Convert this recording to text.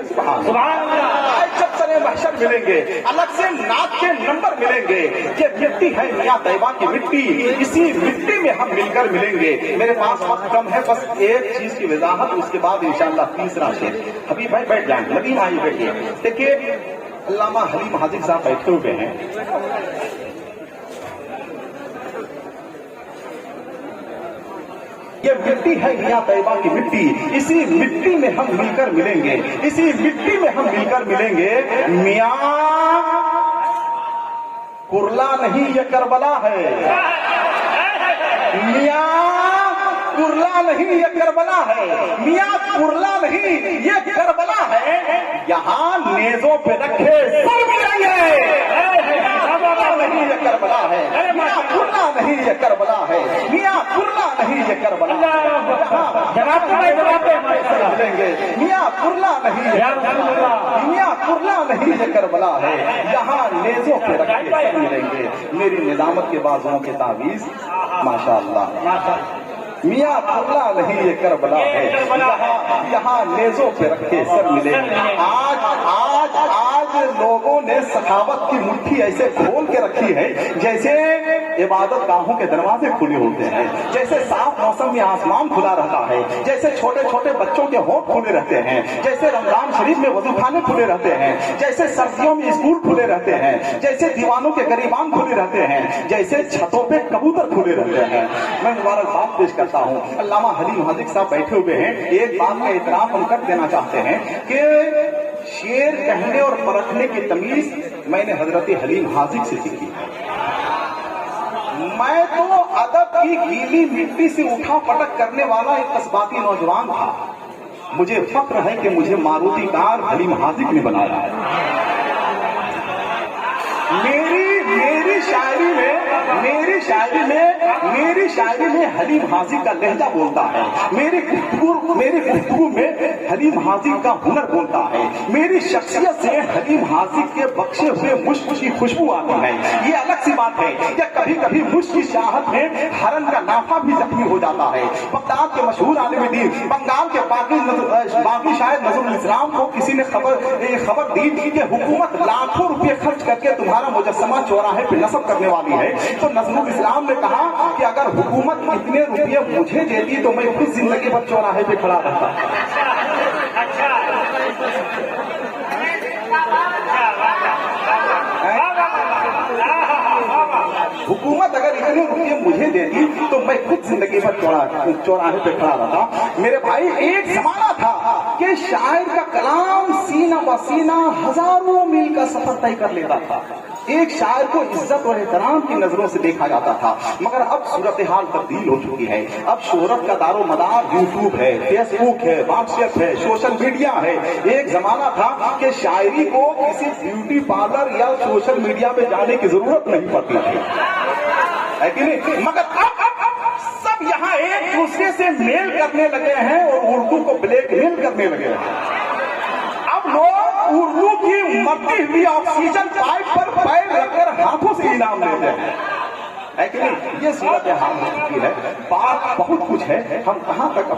सुभान अल्लाह। जब सरे महशर मिलेंगे, अलग से नाक के नंबर मिलेंगे। ये मिट्टी है मियां तैयबा की मिट्टी, इसी मिट्टी में हम मिलकर मिलेंगे। मेरे पास वक्त कम है, बस एक चीज की वजाहत, उसके बाद इंशाअल्लाह तीसरा शेर। हबीब भाई बैठ जाएंगे, नदीम आई बैठिए। देखिए अल्लामा हलीम हाजिक साहब बैठे हुए हैं। ये मिट्टी है मियां तैयबा की मिट्टी, इसी मिट्टी में हम मिलकर मिलेंगे, इसी मिट्टी में हम मिलकर मिलेंगे। मियां कुरला नहीं ये करबला है, मियां कुरला नहीं ये करबला है, मियां कुरला नहीं ये करबला है। यहाँ नेजों पे रखे सब मिलेंगे। नहीं ये करबला है, मियां कुरला नहीं ये करबला है, मियां कुरला नहीं ये करबला। जवाब तो भाई जवाब मिलेंगे। मियां कुरला नहीं ये करबला, मियां कुरला नहीं ये करबला है। यहाँ नेजों पे रखे सब मिलेंगे। मेरी निजामत के बाजुओं के तावीज माशाअल्लाह। मियां कुरला नहीं ये करबला है, यहाँ नेजों पे रखे सब मिलेंगे। आज लोगों ने सखावत की मुट्ठी ऐसे खोल के रखी है जैसे इबादत गाहों के दरवाजे खुले होते हैं, जैसे साफ मौसम में आसमान खुला रहता है, जैसे छोटे छोटे बच्चों के होंठ खुले रहते हैं, जैसे रमजान शरीफ में वजूखाने खुले रहते हैं, जैसे सर्दियों में स्कूल खुले रहते हैं, जैसे दीवानों के गरीबान खुले रहते हैं, जैसे छतों पे कबूतर खुले रहते हैं। मैं मुबारकबाद पेश करता हूँ। अल्लामा हलीम हाजिक साहब बैठे हुए हैं। एक बात का इतराफ हम कर देना चाहते हैं कि शेर कहने और परखने की तमीज मैंने हजरत हलीम हाजिक से सीखी। मैं तो अदब की गीली मिट्टी से उठा पटक करने वाला एक कस्बाती नौजवान था। मुझे फक्र है कि मुझे मारुति कार हलीम हाजिक ने बनाया है। मेरी शायरी में हलीम हाजिक का लहजा बोलता है, मेरी गुफ्तगू में हलीम हाजिक का हुनर बोलता है, मेरी शख्सियत से हलीम हाजिक के बख्शे हुए मुश्क की खुशबू आती है। ये अलग सी बात है कि कभी कभी मुश्क की चाहत में हरन का नाफा भी जख्मी हो जाता है। बगदाद के मशहूर आलिम दीन, बंगाल के बाकी शायद नजरुल इस्लाम को किसी ने खबर दी कि हुकूमत लाखों रुपए खर्च करके तुम्हारा मुजस्समा चौराहे पे नस्ब करने वाली है। तो नजरुल इस्लाम ने कहा कि अगर हुकूमत इतने रुपये मुझे देती तो मैं खुद जिंदगी भर चौराहे पे खड़ा रहता। हुकूमत अगर इतने रुपये मुझे देती तो मैं खुद जिंदगी भर चौराहे पे खड़ा रहता। मेरे भाई एक जमाना था कि शायर का कलाम सीना बसीना हजारों मील का सफर तय कर लेता था। एक शायर को इज्जत और एहतराम की नजरों से देखा जाता था। मगर अब सूरत हाल तब्दील हो चुकी है। अब शोहरत का दारो मदार यूट्यूब है, फेसबुक है, व्हाट्सएप है, सोशल मीडिया है। एक जमाना था कि शायरी को किसी ब्यूटी पार्लर या सोशल मीडिया पे जाने की जरूरत नहीं पड़ती थी, है कि नहीं? मगर अब सब यहाँ एक दूसरे से मेल करने लगे हैं और उर्दू को ब्लैकमेल करने लगे हैं। अब लोग उर्दू की मरती हुई ऑक्सीजन पाइप पर पैर रखकर हाथों से इनाम देते हैं, है कि नहीं? ये सूरत हाल हो चुकी है। बात बहुत कुछ है, हम कहाँ तक